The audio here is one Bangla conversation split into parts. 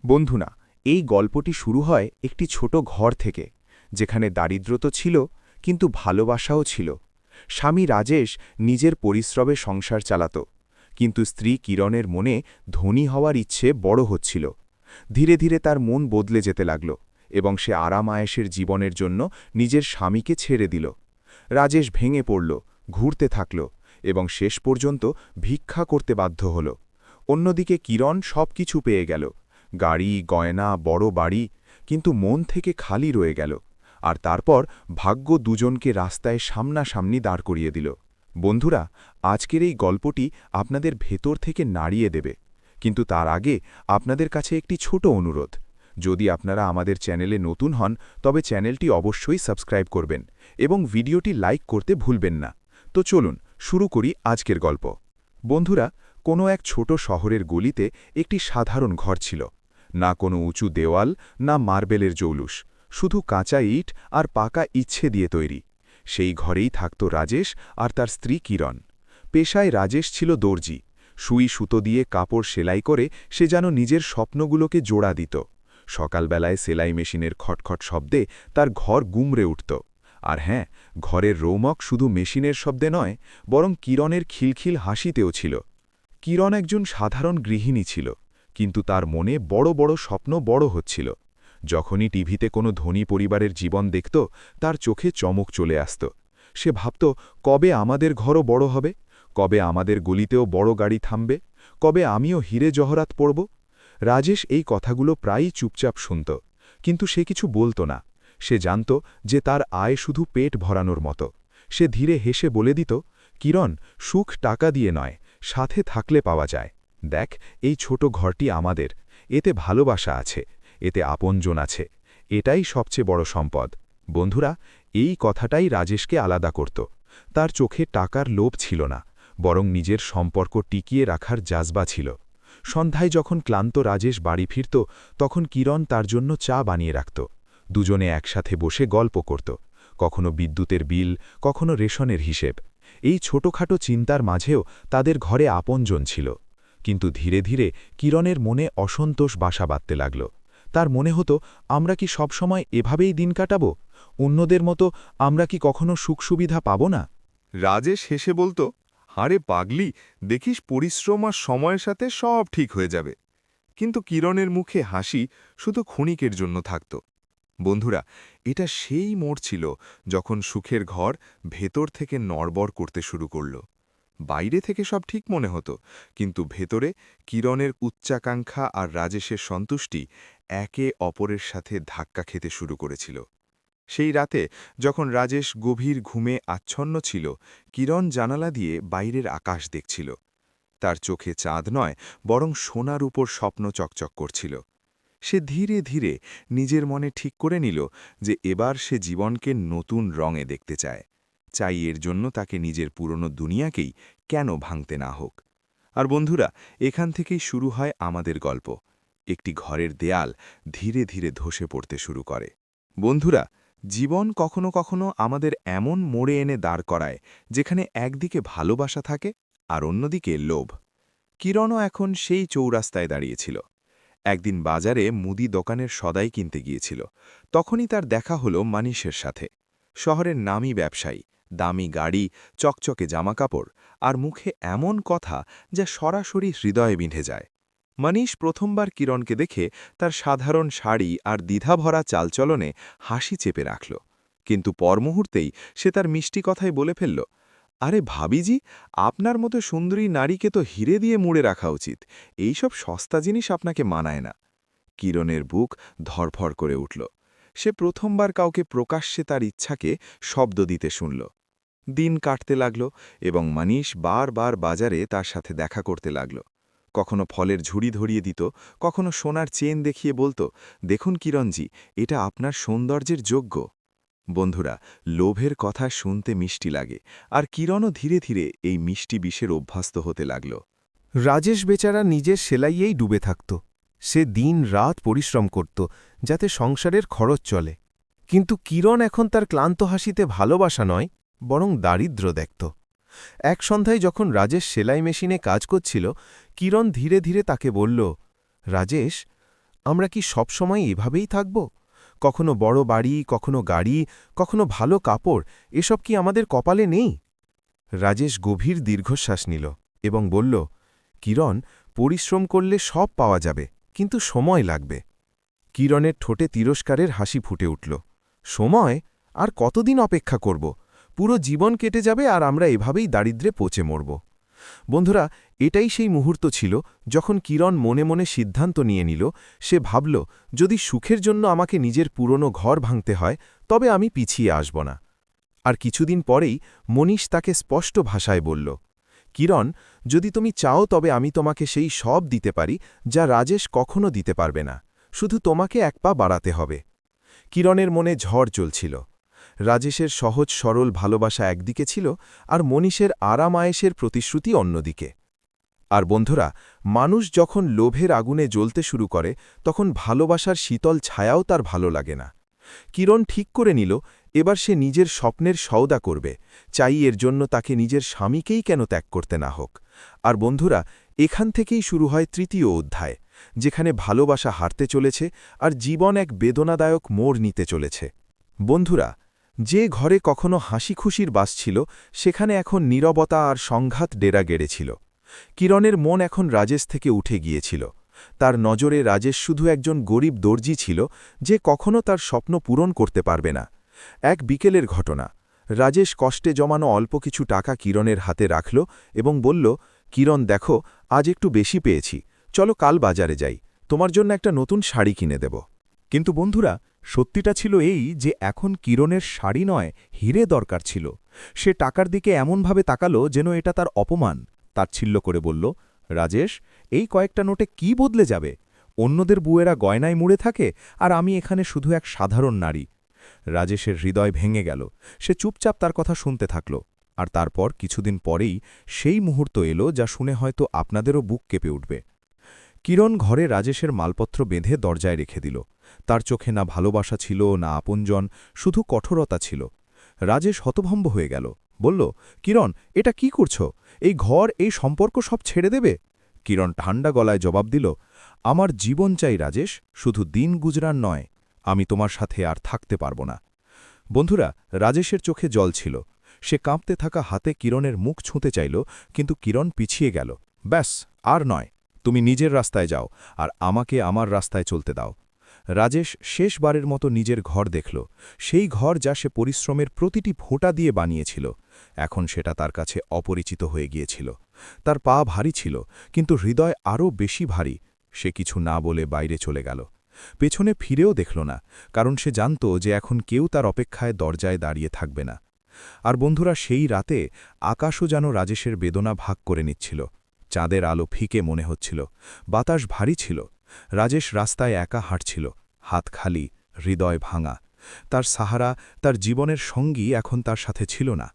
বন্ধুরা, এই গল্পটি শুরু হয় একটি ছোট ঘর থেকে, যেখানে দারিদ্র তো ছিল, কিন্তু ভালোবাসাও ছিল। স্বামী রাজেশ নিজের পরিশ্রমে সংসার চালাত, কিন্তু স্ত্রী কিরণের মনে ধনী হওয়ার ইচ্ছে বড় হচ্ছিল। ধীরে ধীরে তার মন বদলে যেতে লাগল, এবং সে আরাম আয়েশের জীবনের জন্য নিজের স্বামীকে ছেড়ে দিল। রাজেশ ভেঙে পড়ল, ঘুরতে থাকল, এবং শেষ পর্যন্ত ভিক্ষা করতে বাধ্য হল। অন্যদিকে কিরণ সবকিছু পেয়ে গেল, গাড়ি, গয়না, বড় বাড়ি, কিন্তু মন থেকে খালি রয়ে গেল। আর তারপর ভাগ্য দুজনকে রাস্তায় সামনাসামনি দাঁড় করিয়ে দিল। বন্ধুরা, আজকের এই গল্পটি আপনাদের ভেতর থেকে নাড়িয়ে দেবে, কিন্তু তার আগে আপনাদের কাছে একটি ছোট অনুরোধ। যদি আপনারা আমাদের চ্যানেলে নতুন হন, তবে চ্যানেলটি অবশ্যই সাবস্ক্রাইব করবেন এবং ভিডিওটি লাইক করতে ভুলবেন না। তো চলুন শুরু করি আজকের গল্প। বন্ধুরা, কোনো এক ছোট শহরের গলিতে একটি সাধারণ ঘর ছিল। না কোনো উঁচু দেওয়াল, না মার্বেলের জৌলুস, শুধু কাঁচা ইট আর পাকা ইচ্ছে দিয়ে তৈরি। সেই ঘরেই থাকত রাজেশ আর তার স্ত্রী কিরণ। পেশায় রাজেশ ছিল দর্জি। সুই সুতো দিয়ে কাপড় সেলাই করে সে যেন নিজের স্বপ্নগুলোকে জোড়া দিত। সকালবেলায় সেলাই মেশিনের খটখট শব্দে তার ঘর গুমড়ে উঠত। আর হ্যাঁ, ঘরের রৌমক শুধু মেশিনের শব্দে নয়, বরং কিরণের খিলখিল হাসিতেও ছিল। কিরণ একজন সাধারণ গৃহিণী ছিল, কিন্তু তার মনে বড় বড় স্বপ্ন বড় হচ্ছিল। যখনই টিভিতে কোনো ধনী পরিবারের জীবন দেখত, তার চোখে চমক চলে আসত। সে ভাবত, কবে আমাদের ঘরও বড় হবে, কবে আমাদের গলিতেও বড় গাড়ি থামবে, কবে আমিও হিরে জহরাত পড়ব। রাজেশ এই কথাগুলো প্রায়ই চুপচাপ শুনত, কিন্তু সে কিছু বলত না। সে জানত যে তার আয় শুধু পেট ভরানোর মতো। সে ধীরে হেসে বলে দিত, কিরণ, সুখ টাকা দিয়ে নয়, সাথে থাকলে পাওয়া যায়। দেখ, এই ছোট ঘরটি আমাদের, এতে ভালোবাসা আছে, এতে আপনজন আছে, এটাই সবচেয়ে বড় সম্পদ। বন্ধুরা, এই কথাটাই রাজেশকে আলাদা করত। তার চোখে টাকার লোভ ছিল না, বরং নিজের সম্পর্ক টিকিয়ে রাখার জাজবা ছিল। সন্ধ্যায় যখন ক্লান্ত রাজেশ বাড়ি ফিরত, তখন কিরণ তার জন্য চা বানিয়ে রাখত। দুজনে একসাথে বসে গল্প করত, কখনো বিদ্যুতের বিল, কখনো রেশনের হিসেব। এই ছোটখাটো চিন্তার মাঝেও তাদের ঘরে আপনজন ছিল। কিন্তু ধীরে ধীরে কিরণের মনে অসন্তোষ বাসা বাঁধতে লাগল। তার মনে হতো, আমরা কি সবসময় এভাবেই দিন কাটাব? অন্যদের মতো আমরা কি কখনো সুখ সুবিধা পাব না? রাজেশ হেসে বলতো, হারে পাগলি, দেখিস পরিশ্রম আর সময়ের সাথে সব ঠিক হয়ে যাবে। কিন্তু কিরণের মুখে হাসি শুধু ক্ষণিকের জন্য থাকত। বন্ধুরা, এটা সেই মোড় ছিল যখন সুখের ঘর ভেতর থেকে নড়বড় করতে শুরু করল। বাইরে থেকে সব ঠিক মনে হতো, কিন্তু ভেতরে কিরণের উচ্চাকাঙ্ক্ষা আর রাজেশের সন্তুষ্টি একে অপরের সাথে ধাক্কা খেতে শুরু করেছিল। সেই রাতে যখন রাজেশ গভীর ঘুমে আচ্ছন্ন ছিল, কিরণ জানালা দিয়ে বাইরের আকাশ দেখছিল। তার চোখে চাঁদ নয়, বরং সোনার উপর স্বপ্ন চকচক করছিল। সে ধীরে ধীরে নিজের মনে ঠিক করে নিল যে এবার সে জীবনকে নতুন রঙে দেখতে চায়। চাই এর জন্য তাকে নিজের পুরনো দুনিয়াকেই কেন ভাঙতে না হোক। আর বন্ধুরা, এখান থেকেই শুরু হয় আমাদের গল্প। একটি ঘরের দেয়াল ধীরে ধীরে ধসে পড়তে শুরু করে। বন্ধুরা, জীবন কখনো কখনো আমাদের এমন মোড়ে এনে দাঁড় করায় যেখানে একদিকে ভালোবাসা থাকে আর অন্যদিকে লোভ। কিরণও এখন সেই চৌরাস্তায় দাঁড়িয়েছিল। একদিন বাজারে মুদি দোকানের সদাই কিনতে গিয়েছিল। তখনই তার দেখা হলো মানিশের সাথে। শহরের নামী ব্যবসায়ী, দামি গাড়ি, চকচকে জামাকাপড়, আর মুখে এমন কথা যা সরাসরি হৃদয়ে বিঁধে যায়। মানিশ প্রথমবার কিরণকে দেখে তার সাধারণ শাড়ি আর দ্বিধাভরা চালচলনে হাসি চেপে রাখল। কিন্তু পর মুহূর্তেই সে তার মিষ্টি কথায় বলে ফেলল, আরে ভাবিজি, আপনার মতো সুন্দরী নারীকে তো হিরে দিয়ে মুড়ে রাখা উচিত। এইসব সস্তা জিনিস আপনাকে মানায় না। কিরণের বুক ধরফর করে উঠল। সে প্রথমবার কাউকে প্রকাশ্যে তার ইচ্ছাকে শব্দ দিতে শুনল। দিন কাটতে লাগল এবং মানিশ বারবার বাজারে তার সাথে দেখা করতে লাগল। কখনো ফলের ঝুড়ি ধরিয়ে দিত, কখনো সোনার চেন দেখিয়ে বলতো, দেখুন কিরণজি, এটা আপনার সৌন্দর্যের যোগ্য। বন্ধুরা, লোভের কথা শুনতে মিষ্টি লাগে, আর কিরণও ধীরে ধীরে এই মিষ্টি বিষের অভ্যস্ত হতে লাগল। রাজেশ বেচারা নিজের সেলাইয়েই ডুবে থাকত। সে দিন রাত পরিশ্রম করত, যাতে সংসারের খরচ চলে। কিন্তু কিরণ এখন তার ক্লান্ত হাসিতে ভালোবাসা নয়, বরং দারিদ্র্য দেখত। এক সন্ধ্যায় যখন রাজেশ সেলাই মেশিনে কাজ করছিল, কিরণ ধীরে ধীরে তাকে বলল, রাজেশ, আমরা কি সবসময় এভাবেই থাকব? কখনো বড় বাড়ি, কখনো গাড়ি, কখনো ভালো কাপড়, এসব কি আমাদের কপালে নেই? রাজেশ গভীর দীর্ঘশ্বাস নিল এবং বলল, কিরণ, পরিশ্রম করলে সব পাওয়া যাবে, কিন্তু সময় লাগবে। কিরণের ঠোঁটে তিরস্কারের হাসি ফুটে উঠল। সময়? আর কতদিন অপেক্ষা করব? পুরো জীবন কেটে যাবে আর আমরা এভাবেই দারিদ্র্যে পচে মরব। বন্ধুরা, এটাই সেই মুহূর্ত ছিল যখন কিরণ মনে মনে সিদ্ধান্ত নিয়ে নিল। সে ভাবল, যদি সুখের জন্য আমাকে নিজের পুরনো ঘর ভাঙতে হয়, তবে আমি পিছিয়ে আসব না। আর কিছুদিন পরেই মনীষ তাকে স্পষ্ট ভাষায় বলল, কিরণ, যদি তুমি চাও তবে আমি তোমাকে সেই সব দিতে পারি যা রাজেশ কখনো দিতে পারবে না। শুধু তোমাকে এক পা বাড়াতে হবে। কিরণের মনে ঝড় চলছিল। রাজেশের সহজ সরল ভালোবাসা একদিকে ছিল, আর মনীষের আরাম আয়েসের প্রতিশ্রুতি অন্যদিকে। আর বন্ধুরা, মানুষ যখন লোভের আগুনে জ্বলতে শুরু করে, তখন ভালোবাসার শীতল ছায়াও তার ভালো লাগে না। কিরণ ঠিক করে নিল, এবার সে নিজের স্বপ্নের সওদা করবে, চাই এর জন্য তাকে নিজের স্বামীকেই কেন ত্যাগ করতে না হোক। আর বন্ধুরা, এখান থেকেই শুরু হয় তৃতীয় অধ্যায়, যেখানে ভালোবাসা হারতে চলেছে আর জীবন এক বেদনাদায়ক মোড় নিতে চলেছে। বন্ধুরা, যে ঘরে কখনো হাসি খুশির বাস ছিল, সেখানে এখন নীরবতা আর সংঘাত ডেরা গেড়েছিল। কিরণের মন এখন রাজেশ থেকে উঠে গিয়েছিল। তার নজরে রাজেশ শুধু একজন গরিব দর্জি ছিল, যে কখনো তার স্বপ্ন পূরণ করতে পারবে না। এক বিকেলের ঘটনা। রাজেশ কষ্টে জমানো অল্প কিছু টাকা কিরণের হাতে রাখল এবং বলল, কিরণ, দেখো, আজ একটু বেশি পেয়েছি, চলো কাল বাজারে যাই, তোমার জন্য একটা নতুন শাড়ি কিনে দেব। কিন্তু বন্ধুরা, সত্যিটা ছিল এই যে এখন কিরণের শাড়ি নয়, হিরে দরকার ছিল। সে টাকার দিকে এমনভাবে তাকালো যেন এটা তার অপমান। তাচ্ছিল্য করে বলল, রাজেশ, এই কয়েকটা নোটে কি বদলে যাবে? অন্যদের বুয়েরা গয়নায় মুড়ে থাকে, আর আমি এখানে শুধু এক সাধারণ নারী। রাজেশের হৃদয় ভেঙে গেল। সে চুপচাপ তার কথা শুনতে থাকল। আর তারপর কিছুদিন পরেই সেই মুহূর্ত এলো যা শুনে হয়তো আপনাদেরও বুক কেঁপে উঠবে। কিরণ ঘরে রাজেশের মালপত্র বেঁধে দরজায় রেখে দিল। তার চোখে না ভালোবাসা ছিল, না আপনজন, শুধু কঠোরতা ছিল। রাজেশ হতভম্ব হয়ে গেল। বলল, কিরণ, এটা কি করছো? এই ঘর, এই সম্পর্ক সব ছেড়ে দেবে? কিরণ ঠান্ডা গলায় জবাব দিল, আমার জীবন চাই রাজেশ, শুধু দিন গুজরান নয়। আমি তোমার সাথে আর থাকতে পারব না। বন্ধুরা, রাজেশের চোখে জল ছিল। সে কাঁপতে থাকা হাতে কিরণের মুখ ছুঁতে চাইল, কিন্তু কিরণ পিছিয়ে গেল। ব্যাস, আর নয়, তুমি নিজের রাস্তায় যাও, আর আমাকে আমার রাস্তায় চলতে দাও। রাজেশ শেষবারের মতো নিজের ঘর দেখল, সেই ঘর যা সে পরিশ্রমের প্রতিটি ফোঁটা দিয়ে বানিয়েছিল। এখন সেটা তার কাছে অপরিচিত হয়ে গিয়েছিল। তার পা ভারী ছিল, কিন্তু হৃদয় আরও বেশি ভারী। সে কিছু না বলে বাইরে চলে গেল। পেছনে ফিরেও দেখল না, কারণ সে জানত যে এখন কেউ তার অপেক্ষায় দরজায় দাঁড়িয়ে থাকবে না। আর বন্ধুরা, সেই রাতে আকাশও যেন রাজেশের বেদনা ভাগ করে নিচ্ছিল। চাঁদের আলো ফিকে মনে হচ্ছিল, বাতাস ভারী ছিল। রাজেশ রাস্তায় একা হাঁটছিল, হাত খালি, হৃদয় ভাঙা। তার সাহারা, তার জীবনের সঙ্গী এখন তার সাথে ছিল না।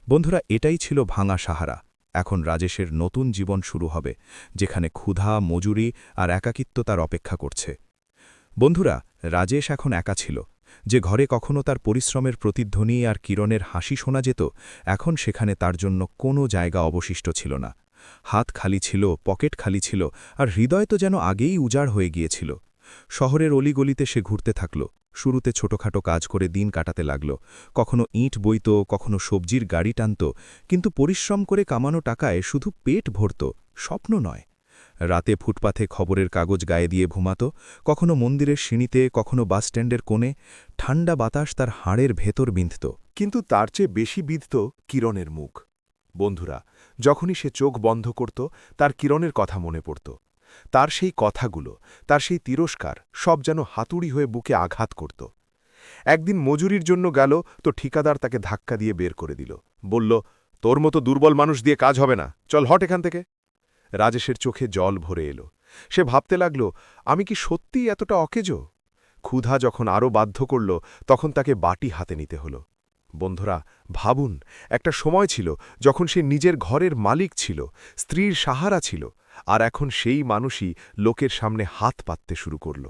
বন্ধুরা, এটাই ছিল ভাঙা সাহারা। এখন রাজেশের নতুন জীবন শুরু হবে, যেখানে ক্ষুধা, মজুরি আর একাকিত্ব তার অপেক্ষা করছে। বন্ধুরা, রাজেশ এখন একা ছিল। যে ঘরে কখনো তার পরিশ্রমের প্রতিধ্বনি আর কিরণের হাসি শোনা যেত, এখন সেখানে তার জন্য কোনো জায়গা অবশিষ্ট ছিল না। হাত খালি ছিল, পকেট খালি ছিল, আর হৃদয় তো যেন আগেই উজাড় হয়ে গিয়েছিল। শহরের অলিগলিতে সে ঘুরতে থাকল। শুরুতে ছোটখাটো কাজ করে দিন কাটাতে লাগল। কখনো ইট বইত, কখনো সবজির গাড়ি টানত, কিন্তু পরিশ্রম করে কামানো টাকায় শুধু পেট ভরত, স্বপ্ন নয়। রাতে ফুটপাথে খবরের কাগজ গায়ে দিয়ে ঘুমাত, কখনো মন্দিরের সিঁড়িতে, কখনো বাসস্ট্যান্ডের কোণে। ঠান্ডা বাতাস তার হাড়ের ভেতর বিঁধত। কিন্তু তার চেয়ে বেশি বিঁধত কিরণের মুখ। বন্ধুরা, যখনই সে চোখ বন্ধ করত, তার কিরণের কথা মনে পড়ত। তার সেই কথাগুলো, তার সেই তিরস্কার, সব যেন হাতুড়ি হয়ে বুকে আঘাত করত। একদিন মজুরির জন্য গেল তো ঠিকাদার তাকে ধাক্কা দিয়ে বের করে দিল। বলল, তোর মতো দুর্বল মানুষ দিয়ে কাজ হবে না, চল হট এখান থেকে। রাজেশের চোখে জল ভরে এলো। সে ভাবতে লাগল, আমি কি সত্যিই এতটা অকেজো? ক্ষুধা যখন আরও বাধ্য করল, তখন তাকে বাটি হাতে নিতে হলো। বন্ধুরা, ভাবুন, একটা সময় ছিল যখন সে নিজের ঘরের মালিক ছিল, স্ত্রীর সাহারা ছিল, আর এখন সেই মানুষই লোকের সামনে হাত পাততে শুরু করল।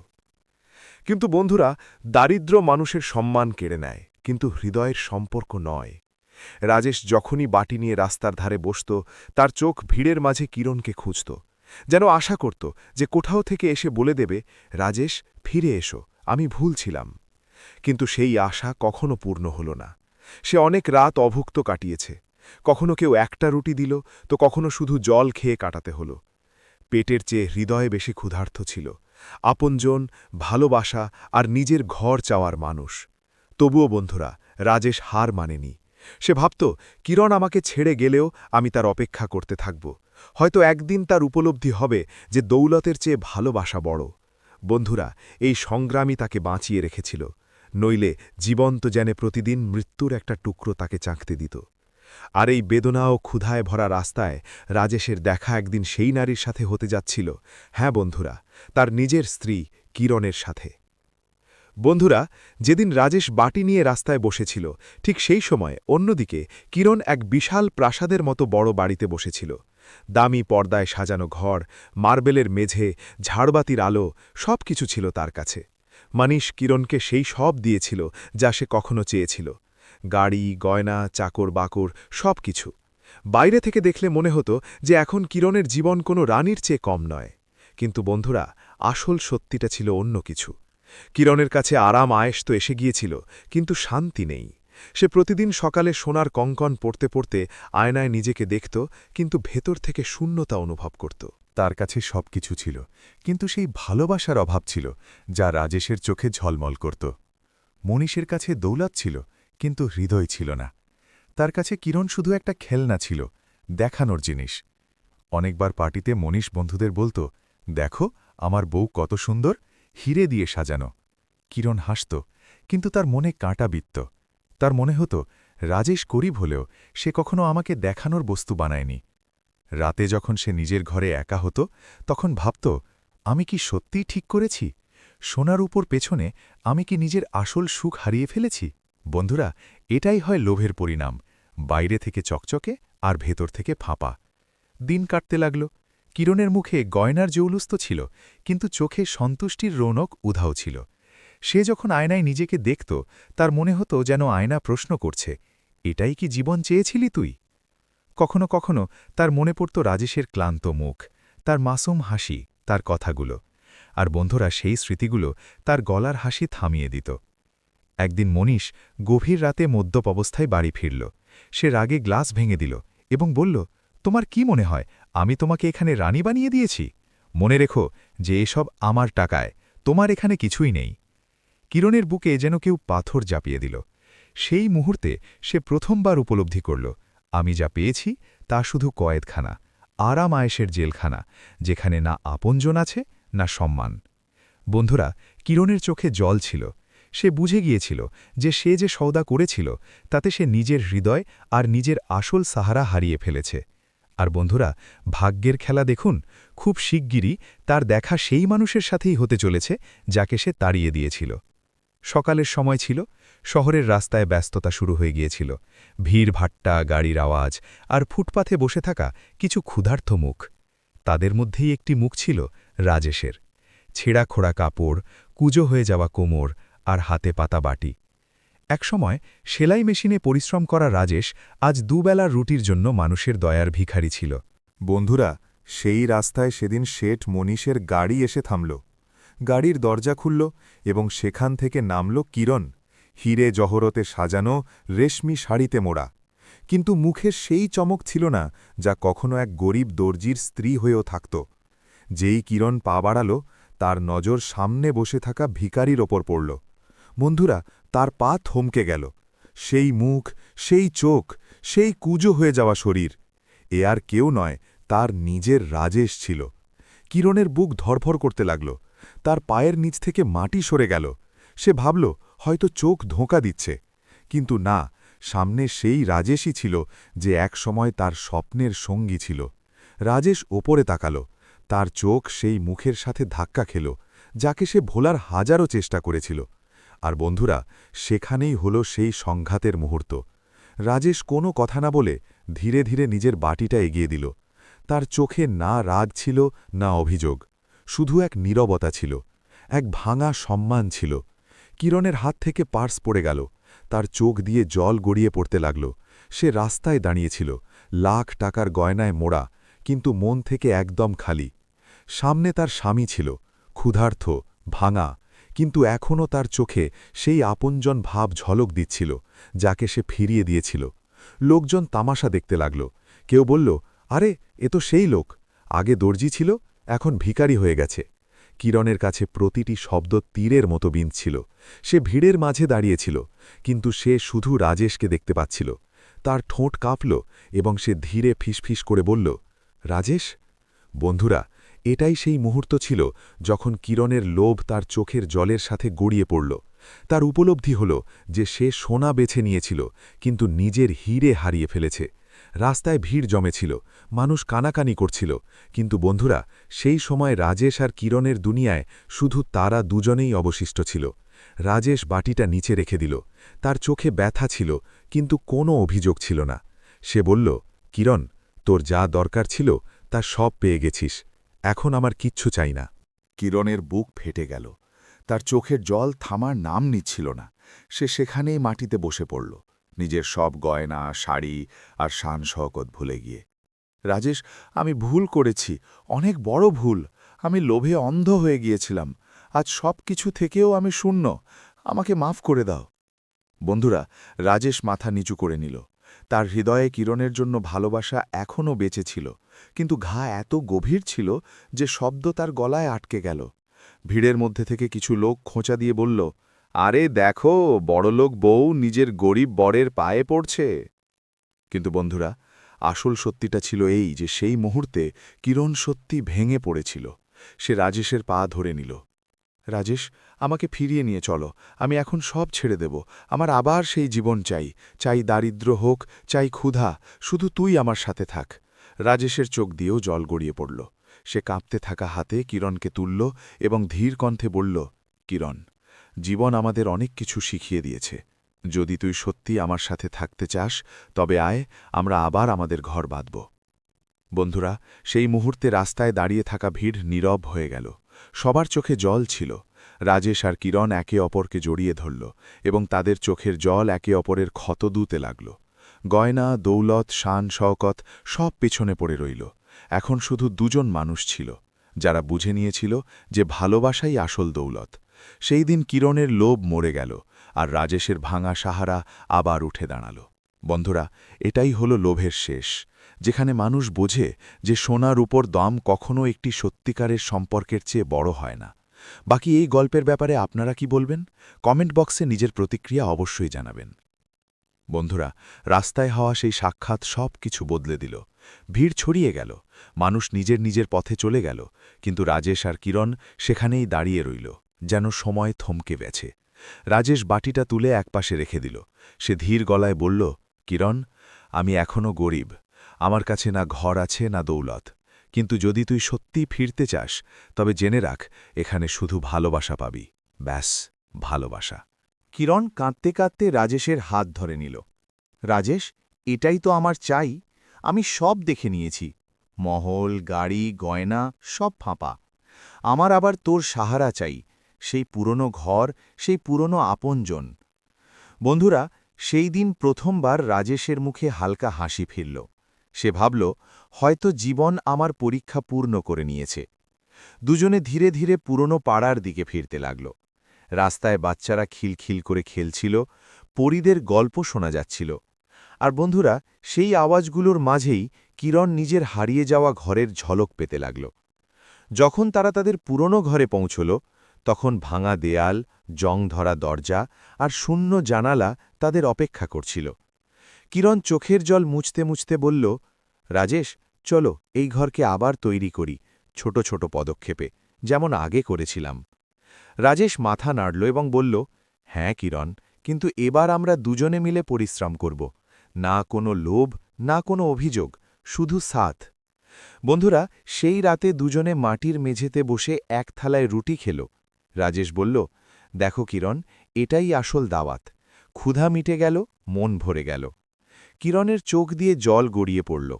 কিন্তু বন্ধুরা, দারিদ্র্য মানুষের সম্মান কেড়ে নেয়, কিন্তু হৃদয়ের সম্পর্ক নয়। রাজেশ যখনই বাটি নিয়ে রাস্তার ধারে বসত, তার চোখ ভিড়ের মাঝে কিরণকে খুঁজত। যেন আশা করত যে কোথাও থেকে এসে বলে দেবে, রাজেশ, ফিরে এসো, আমি ভুল ছিলাম। কিন্তু সেই আশা কখনো পূর্ণ হল না। সে অনেক রাত অভুক্ত কাটিয়েছে। কখনো কেউ একটা রুটি দিল, তো কখনো শুধু জল খেয়ে কাটাতে হল। পেটের চেয়ে হৃদয়ে বেশি ক্ষুধার্ত ছিল, আপনজন, ভালোবাসা আর নিজের ঘর চাওয়ার মানুষ। তবুও বন্ধুরা, রাজেশ হার মানেনি। সে ভাবত, কিরণ আমাকে ছেড়ে গেলেও আমি তার অপেক্ষা করতে থাকব। হয়তো একদিন তার উপলব্ধি হবে যে দৌলতের চেয়ে ভালোবাসা বড়। বন্ধুরা, এই সংগ্রামই তাকে বাঁচিয়ে রেখেছিল। নইলে জীবন্ত যেন প্রতিদিন মৃত্যুর একটা টুকরো তাকে চাঁকতে দিত। আর এই বেদনা ও ক্ষুধায় ভরা রাস্তায় রাজেশের দেখা একদিন সেই নারীর সাথে হতে যাচ্ছিল। হ্যাঁ বন্ধুরা, তার নিজের স্ত্রী কিরণের সাথে। বন্ধুরা, যেদিন রাজেশ বাটি নিয়ে রাস্তায় বসেছিল, ঠিক সেই সময় অন্যদিকে কিরণ এক বিশাল প্রাসাদের মতো বড় বাড়িতে বসেছিল। দামি পর্দায় সাজানো ঘর, মার্বেলের মেঝে, ঝাড়বাতির আলো, সব কিছু ছিল তার কাছে। মানিশ কিরণকে সেই সব দিয়েছিল যা সে কখনো চেয়েছিল। গাড়ি, গয়না, চাকর বাকর, সব কিছু। বাইরে থেকে দেখলে মনে হতো যে এখন কিরণের জীবন কোনো রানীর চেয়ে কম নয়। কিন্তু বন্ধুরা, আসল সত্যিটা ছিল অন্য কিছু। কিরণের কাছে আরাম আয়েশ তো এসে গিয়েছিল, কিন্তু শান্তি নেই। সে প্রতিদিন সকালে সোনার কঙ্কন পড়তে পড়তে আয়নায় নিজেকে দেখত, কিন্তু ভেতর থেকে শূন্যতা অনুভব করত। তার কাছে সবকিছু ছিল, কিন্তু সেই ভালোবাসার অভাব ছিল যা রাজেশের চোখে ঝলমল করত। মনীষের কাছে দৌলত ছিল, কিন্তু হৃদয় ছিল না। তার কাছে কিরণ শুধু একটা খেলনা ছিল, দেখানোর জিনিস। অনেকবার পার্টিতে মনীষ বন্ধুদের বলত, দেখো আমার বউ কত সুন্দর, হিরে দিয়ে সাজানো। কিরণ হাসত, কিন্তু তার মনে কাঁটা বিত্ত। তার মনে হতো, রাজেশ গরিব হলেও সে কখনো আমাকে দেখানোর বস্তু বানায়নি। রাতে যখন সে নিজের ঘরে একা হতো, তখন ভাবত, আমি কি সত্যিই ঠিক করেছি? সোনার উপর পেছনে আমি কি নিজের আসল সুখ হারিয়ে ফেলেছি? বন্ধুরা, এটাই হয় লোভের পরিণাম, বাইরে থেকে চকচকে আর ভেতর থেকে ফাঁপা। দিন কাটতে লাগল। কিরণের মুখে গয়নার জৌলুস তো ছিল, কিন্তু চোখে সন্তুষ্টির রৌনক উধাও ছিল। সে যখন আয়নায় নিজেকে দেখত, তার মনে হতো যেন আয়না প্রশ্ন করছে, এটাই কি জীবন চেয়েছিলি তুই? কখনো কখনো তার মনে পড়ত রাজেশের ক্লান্ত মুখ, তার মাসুম হাসি, তার কথাগুলো। আর বন্ধুরা, সেই স্মৃতিগুলো তার গলার হাসি থামিয়ে দিত। একদিন মনীষ গভীর রাতে মদ্যপ অবস্থায় বাড়ি ফিরল। সে রাগে গ্লাস ভেঙে দিল এবং বলল, তোমার কি মনে হয় আমি তোমাকে এখানে রানী বানিয়ে দিয়েছি? মনে রেখো যে এসব আমার টাকায়, তোমার এখানে কিছুই নেই। কিরণের বুকে যেন কেউ পাথর চাপিয়ে দিল। সেই মুহূর্তে সে প্রথমবার উপলব্ধি করল, আমি যা পেয়েছি তা শুধু কয়েদখানা, আরাম আয়েশের জেলখানা, যেখানে না আপনজন আছে, না সম্মান। বন্ধুরা, কিরণের চোখে জল ছিল। সে বুঝে গিয়েছিল যে সে যে সওদা করেছিল তাতে সে নিজের হৃদয় আর নিজের আসল সাহারা হারিয়ে ফেলেছে। আর বন্ধুরা, ভাগ্যের খেলা দেখুন, খুব শিগগিরই তার দেখা সেই মানুষের সাথেই হতে চলেছে যাকে সে তাড়িয়ে দিয়েছিল। সকালের সময় ছিল, শহরের রাস্তায় ব্যস্ততা শুরু হয়ে গিয়েছিল। ভিড়ভাট্টা, গাড়ির আওয়াজ আর ফুটপাথে বসে থাকা কিছু ক্ষুধার্ত মুখ। তাদের মধ্যেই একটি মুখ ছিল রাজেশের। ছেঁড়া খোড়া কাপড়, কুঁজো হয়ে যাওয়া কোমর আর হাতে পাতা বাটি। একসময় সেলাই মেশিনে পরিশ্রম করা রাজেশ আজ দুবেলার রুটির জন্য মানুষের দয়ার ভিখারি ছিল। বন্ধুরা, সেই রাস্তায় সেদিন শেঠ মনীষের গাড়ি এসে থামল। গাড়ির দরজা খুলল এবং সেখান থেকে নামল কিরণ, হিরে জহরতে সাজানো, রেশমি শাড়িতে মোড়া। কিন্তু মুখের সেই চমক ছিল না যা কখনো এক গরিব দর্জির স্ত্রী হয়েও থাকত। যেই কিরণ পা বাড়াল, তার নজর সামনে বসে থাকা ভিখারির ওপর পড়ল। বন্ধুরা, তার পা থমকে গেল। সেই মুখ, সেই চোখ, সেই কুঁজো হয়ে যাওয়া শরীর, এ আর কেউ নয়, তার নিজের রাজেশ ছিল। কিরণের বুক ধরফর করতে লাগল। তার পায়ের নিচ থেকে মাটি সরে গেল। সে ভাবল হয়তো চোখ ধোঁকা দিচ্ছে, কিন্তু না, সামনে সেই রাজেশই ছিল যে একসময় তার স্বপ্নের সঙ্গী ছিল। রাজেশ ওপরে তাকাল। তার চোখ সেই মুখের সাথে ধাক্কা খেল, যাকে সে ভোলার হাজারো চেষ্টা করেছিল। আর বন্ধুরা, সেখানেই হল সেই সংঘাতের মুহূর্ত। রাজেশ কোনো কথা না বলে ধীরে ধীরে নিজের বাটিটা এগিয়ে দিল। তার চোখে না রাগ ছিল, না অভিযোগ, শুধু এক নীরবতা ছিল, এক ভাঙা সম্মান ছিল। কিরণের হাত থেকে পার্স পড়ে গেল। তার চোখ দিয়ে জল গড়িয়ে পড়তে লাগল। সে রাস্তায় দাঁড়িয়েছিল, লাখ টাকার গয়নায় মোড়া, কিন্তু মন থেকে একদম খালি। সামনে তার স্বামী ছিল, ক্ষুধার্ত, ভাঙা, কিন্তু এখনও তার চোখে সেই আপনজন ভাব ঝলক দিচ্ছিল, যাকে সে ফিরিয়ে দিয়েছিল। লোকজন তামাশা দেখতে লাগল। কেউ বলল, আরে এ তো সেই লোক, আগে দর্জি ছিল, এখন ভিখারি হয়ে গেছে। কিরণের কাছে প্রতিটি শব্দ তীরের মতো বিঁধছিল। সে ভিড়ের মাঝে দাঁড়িয়েছিল, কিন্তু সে শুধু রাজেশকে দেখতে পাচ্ছিল। তার ঠোঁট কাঁপল এবং সে ধীরে ফিসফিস করে বলল, রাজেশ। বন্ধুরা, এটাই সেই মুহূর্ত ছিল যখন কিরণের লোভ তার চোখের জলের সাথে গড়িয়ে পড়ল। তার উপলব্ধি হল যে সে সোনা বেছে নিয়েছিল, কিন্তু নিজের হিরে হারিয়ে ফেলেছে। রাস্তায় ভিড় জমেছিল, মানুষ কানাকানি করছিল, কিন্তু বন্ধুরা, সেই সময় রাজেশ আর কিরণের দুনিয়ায় শুধু তারা দুজনেই অবশিষ্ট ছিল। রাজেশ বাটিটা নিচে রেখে দিল। তার চোখে ব্যথা ছিল, কিন্তু কোনো অভিযোগ ছিল না। সে বলল, কিরণ, তোর যা দরকার ছিল তা সব পেয়ে গেছিস, এখন আমার কিচ্ছু চাই না। কিরণের বুক ফেটে গেল। তার চোখের জল থামার নাম নিচ্ছিল না। সে সেখানেই মাটিতে বসে পড়ল, নিজের সব গয়না, শাড়ি আর শান শওকত ভুলে গিয়ে। রাজেশ, আমি ভুল করেছি, অনেক বড় ভুল। আমি লোভে অন্ধ হয়ে গিয়েছিলাম। আজ সব কিছু থেকেও আমি শূন্য। আমাকে মাফ করে দাও। বন্ধুরা, রাজেশ মাথা নিচু করে নিল। তার হৃদয়ে কিরণের জন্য ভালোবাসা এখনও বেঁচে ছিল, কিন্তু ঘা এত গভীর ছিল যে শব্দ তার গলায় আটকে গেল। ভিড়ের মধ্যে থেকে কিছু লোক খোঁচা দিয়ে বলল, আরে দেখো, বড়লোক বউ নিজের গরিব বরের পায়ে পড়ছে। কিন্তু বন্ধুরা, আসল সত্যিটা ছিল এই যে সেই মুহূর্তে কিরণ সত্যি ভেঙে পড়েছিল। সে রাজেশের পা ধরে নিল। রাজেশ, আমাকে ফিরিয়ে নিয়ে চলো। আমি এখন সব ছেড়ে দেব। আমার আবার সেই জীবন চাই। চাই দারিদ্র হোক, চাই ক্ষুধা, শুধু তুই আমার সাথে থাক। রাজেশের চোখ দিয়েও জল গড়িয়ে পড়ল। সে কাঁপতে থাকা হাতে কিরণকে তুলল এবং ধীর কণ্ঠে বলল, কিরণ, জীবন আমাদের অনেক কিছু শিখিয়ে দিয়েছে। যদি তুই সত্যি আমার সাথে থাকতে চাস, তবে আয়, আমরা আবার আমাদের ঘর বাঁধব। বন্ধুরা, সেই মুহূর্তে রাস্তায় দাঁড়িয়ে থাকা ভিড় নীরব হয়ে গেল। সবার চোখে জল ছিল। রাজেশ আর কিরণ একে অপরকে জড়িয়ে ধরল এবং তাদের চোখের জল একে অপরের ক্ষত দুতে লাগল। গয়না, দৌলত, শান শওকত সব পেছনে পড়ে রইল। এখন শুধু দুজন মানুষ ছিল, যারা বুঝে নিয়েছিল যে ভালোবাসাই আসল দৌলত। সেই দিন কিরণের লোভ মরে গেল, আর রাজেশের ভাঙা সাহারা আবার উঠে দাঁড়াল। বন্ধুরা, এটাই হলো লোভের শেষ, যেখানে মানুষ বোঝে যে সোনার উপর দাম কখনো একটি সত্যিকারের সম্পর্কের চেয়ে বড় হয় না। বাকি এই গল্পের ব্যাপারে আপনারা কি বলবেন? কমেন্ট বক্সে নিজের প্রতিক্রিয়া অবশ্যই জানাবেন। বন্ধুরা, রাস্তায় হওয়া সেই সাক্ষাৎ সব কিছু বদলে দিল। ভিড় ছড়িয়ে গেল, মানুষ নিজের নিজের পথে চলে গেল, কিন্তু রাজেশ আর কিরণ সেখানেই দাঁড়িয়ে রইল, যেন সময় থমকে গেছে। রাজেশ বাটিটা তুলে একপাশে রেখে দিল। সে ধীর গলায় বলল, কিরণ, আমি এখনও গরিব, আমার কাছে না ঘর আছে না দৌলত, কিন্তু যদি তুই সত্যিই ফিরতে চাস, তবে জেনে রাখ, এখানে শুধু ভালোবাসা পাবি, ব্যাস, ভালোবাসা। কিরণ কাঁদতে কাঁদতে রাজেশের হাত ধরে নিল। রাজেশ, এটাই তো আমার চাই। আমি সব দেখে নিয়েছি, মহল, গাড়ি, গয়না সব ফাঁপা। আমার আবার তোর সাহারা চাই, সেই পুরনো ঘর, সেই পুরনো আপনজন। বন্ধুরা, সেই দিন প্রথমবার রাজেশের মুখে হালকা হাসি ফিরল। সে ভাবল, হয়তো জীবন আমার পরীক্ষা পূর্ণ করে নিয়েছে। দুজনে ধীরে ধীরে পুরনো পাড়ার দিকে ফিরতে লাগল। রাস্তায় বাচ্চারা খিলখিল করে খেলছিল, পরীদের গল্প শোনা যাচ্ছিল। আর বন্ধুরা, সেই আওয়াজগুলোর মাঝেই কিরণ নিজের হারিয়ে যাওয়া ঘরের ঝলক পেতে লাগল। যখন তারা তাদের পুরনো ঘরে পৌঁছল, তখন ভাঙা দেয়াল, জং ধরা দরজা আর শূন্য জানালা তাদের অপেক্ষা করছিল। কিরণ চোখের জল মুছতে মুছতে বলল, রাজেশ, চলো এই ঘরকে আবার তৈরি করি, ছোট ছোট পদক্ষেপে, যেমন আগে করেছিলাম। রাজেশ মাথা নাড়ল এবং বলল, হ্যাঁ কিরণ, কিন্তু এবার আমরা দুজনে মিলে পরিশ্রম করব। না কোনো লোভ, না কোনো অভিযোগ, শুধু সাথ। বন্ধুরা, সেই রাতে দুজনে মাটির মেঝেতে বসে এক থালায় রুটি খেল। রাজেশ বলল, দেখো কিরণ, এটাই আসল দাওয়াত। ক্ষুধা মিটে গেল, মন ভরে গেল। কিরণের চোখ দিয়ে জল গড়িয়ে পড়ল।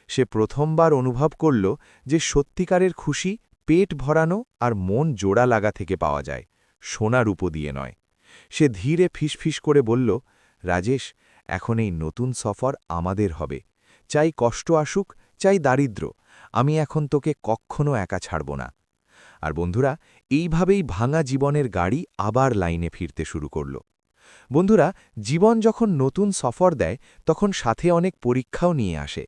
সে প্রথমবার অনুভব করল যে সত্যিকারের খুশি পেট ভরানো আর মন জোড়া লাগা থেকে পাওয়া যায়, সোনা রূপো দিয়ে নয়। সে ধীরে ফিসফিস করে বলল, রাজেশ, এখন এই নতুন সফর আমাদের হবে। চাই কষ্ট আসুক, চাই দারিদ্র, আমি এখন তোকে কখনো একা ছাড়ব না। আর বন্ধুরা, এইভাবেই ভাঙা জীবনের গাড়ি আবার লাইনে ফিরতে শুরু করল। বন্ধুরা, জীবন যখন নতুন সফর দেয় তখন সাথে অনেক পরীক্ষাও নিয়ে আসে।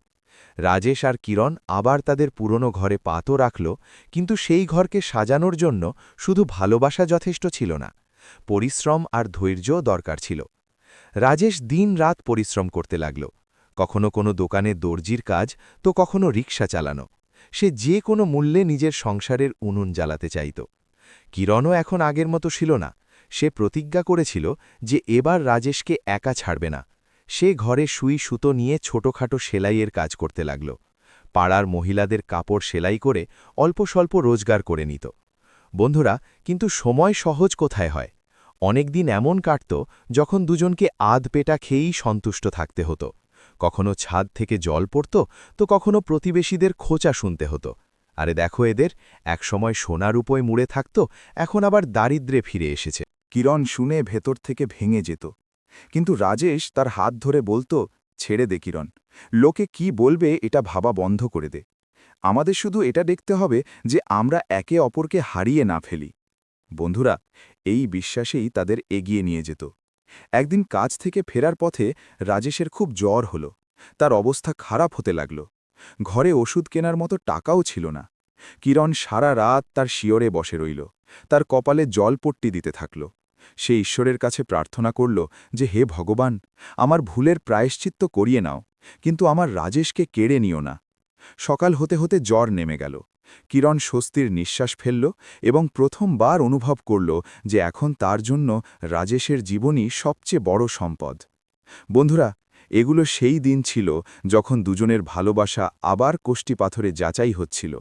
রাজেশ আর কিরণ আবার তাদের পুরনো ঘরে পা তো রাখল, কিন্তু সেই ঘরকে সাজানোর জন্য শুধু ভালোবাসা যথেষ্ট ছিল না, পরিশ্রম আর ধৈর্যও দরকার ছিল। রাজেশ দিন-রাত পরিশ্রম করতে লাগল, কখনো কোনো দোকানে দর্জির কাজ, তো কখনো রিক্সা চালানো। সে যে কোনো মূল্যে নিজের সংসারের উনুন জ্বালাতে চাইত। কিরণও এখন আগের মতো ছিল না। সে প্রতিজ্ঞা করেছিল যে এবার রাজেশকে একা ছাড়বে না। সে ঘরে সুই সুতো নিয়ে ছোটখাটো সেলাইয়ের কাজ করতে লাগল। পাড়ার মহিলাদের কাপড় সেলাই করে অল্প স্বল্প রোজগার করে নিত। বন্ধুরা, কিন্তু সময় সহজ কোথায় হয়? অনেক দিন এমন কাটত যখন দুজনকে আধ পেটা খেয়েই সন্তুষ্ট থাকতে হতো। কখনো ছাদ থেকে জল পড়ত, তো কখনো প্রতিবেশীদের খোঁচা শুনতে হতো। আরে দেখো এদের, একসময় সোনার উপয় মুড়ে থাকত, এখন আবার দারিদ্র্যে ফিরে এসেছে। কিরণ শুনে ভেতর থেকে ভেঙে যেত, কিন্তু রাজেশ তার হাত ধরে বলতো, ছেড়ে দে কিরণ, লোকে কি বলবে এটা ভাবা বন্ধ করে দে। আমাদের শুধু এটা দেখতে হবে যে আমরা একে অপরকে হারিয়ে না ফেলি। বন্ধুরা, এই বিশ্বাসেই তাদের এগিয়ে নিয়ে যেত। একদিন কাজ থেকে ফেরার পথে রাজেশের খুব জ্বর হল। তার অবস্থা খারাপ হতে লাগল। ঘরে ওষুধ কেনার মতো টাকাও ছিল না। কিরণ সারা রাত তার শিয়রে বসে রইল, তার কপালে জলপট্টি দিতে থাকল। সে ঈশ্বরের কাছে প্রার্থনা করল যে, হে ভগবান, আমার ভুলের প্রায়শ্চিত্ত করিয়ে নাও, কিন্তু আমার রাজেশকে কেড়ে নিও না। সকাল হতে হতে জ্বর নেমে গেল। কিরণ স্বস্তির নিঃশ্বাস ফেলল এবং প্রথমবার অনুভব করল যে এখন তার জন্য রাজেশের জীবনই সবচেয়ে বড় সম্পদ। বন্ধুরা, এগুলো সেই দিন ছিল যখন দুজনের ভালোবাসা আবার কষ্টিপাথরে যাচাই হচ্ছিল।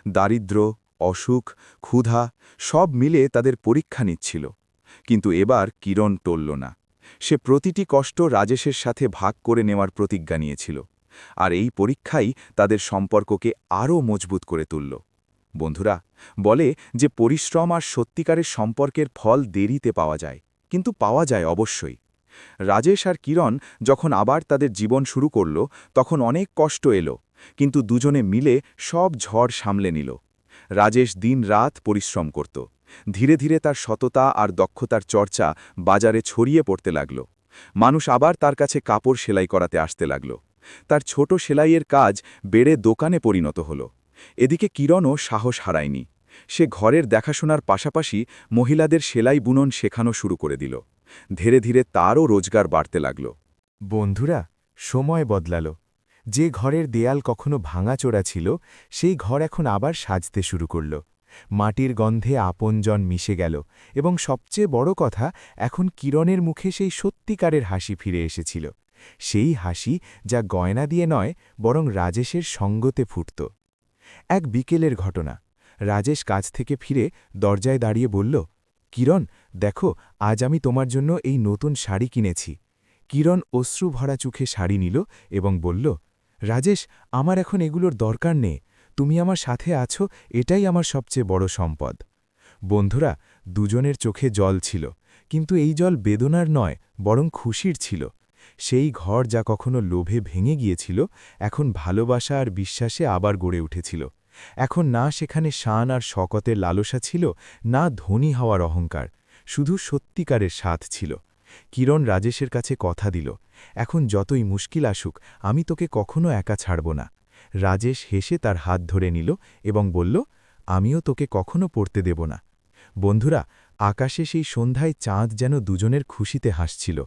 দারিদ্র্য, অসুখ, ক্ষুধা সব মিলে তাদের পরীক্ষা নিচ্ছিল। কিন্তু এবার কিরণ টলল না। সে প্রতিটি কষ্ট রাজেশের সাথে ভাগ করে নেওয়ার প্রতিজ্ঞা নিয়েছিল। আর এই পরীক্ষাই তাদের সম্পর্ককে আরও মজবুত করে তুলল। বন্ধুরা, বলে যে পরিশ্রম আর সত্যিকারের সম্পর্কের ফল দেরিতে পাওয়া যায়, কিন্তু পাওয়া যায় অবশ্যই। রাজেশ আর কিরণ যখন আবার তাদের জীবন শুরু করল, তখন অনেক কষ্ট এলো, কিন্তু দুজনে মিলে সব ঝড় সামলে নিল। রাজেশ দিন-রাত পরিশ্রম করত। ধীরে ধীরে তার সততা আর দক্ষতার চর্চা বাজারে ছড়িয়ে পড়তে লাগল। মানুষ আবার তার কাছে কাপড় সেলাই করাতে আসতে লাগল। তার ছোট সেলাইয়ের কাজ বেড়ে দোকানে পরিণত হল। এদিকে কিরণও সাহস হারায়নি। সে ঘরের দেখাশোনার পাশাপাশি মহিলাদের সেলাই বুনন শেখানো শুরু করে দিল। ধীরে ধীরে তারও রোজগার বাড়তে লাগল। বন্ধুরা, সময় বদলাল। যে ঘরের দেয়াল কখনো ভাঙাচোরা ছিল, সেই ঘর এখন আবার সাজতে শুরু করল। মাটির গন্ধে আপনজন মিশে গেল, এবং সবচেয়ে বড় কথা, এখন কিরণের মুখে সেই সত্যিকারের হাসি ফিরে এসেছিল। সেই হাসি যা গয়না দিয়ে নয়, বরং রাজেশের সঙ্গতে ফুটত। এক বিকেলের ঘটনা। রাজেশ কাজ থেকে ফিরে দরজায় দাঁড়িয়ে বলল, কিরণ, দেখো, আজ আমি তোমার জন্য এই নতুন শাড়ি কিনেছি। কিরণ অশ্রু ভরা চোখে শাড়ি নিল এবং বলল, রাজেশ, আমার এখন এগুলোর দরকার নেই, তুমি আমার সাথে আছো, এটাই আমার সবচেয়ে বড় সম্পদ। বন্ধুরা, দুজনের চোখে জল ছিল, কিন্তু এই জল বেদনার নয়, বরং খুশির ছিল। সেই ঘর যা কখনো লোভে ভেঙে গিয়েছিল, এখন ভালোবাসা আর বিশ্বাসে আবার গড়ে উঠেছিল। এখন না সেখানে শান আর শকতের লালসা ছিল, না ধনী হওয়ার অহংকার, শুধু সত্যিকারের স্বাদ ছিল। কিরণ রাজেশের কাছে কথা দিল, এখন যতই মুশকিল আসুক, আমি তোকে কখনো একা ছাড়ব না। রাজেশ হেসে তার হাত ধরে নিল এবং বলল, আমিও তোকে কখনো পড়তে দেব না। বন্ধুরা, আকাশে সেই সন্ধ্যায় চাঁদ যেন দুজনের খুশিতে হাসছিল,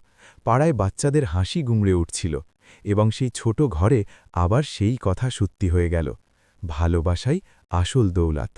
পাড়ায় বাচ্চাদের হাসি গুমড়ে উঠছিল, এবং সেই ছোট ঘরে আবার সেই কথা সত্যি হয়ে গেল, ভালোবাসাই আসল দৌলত।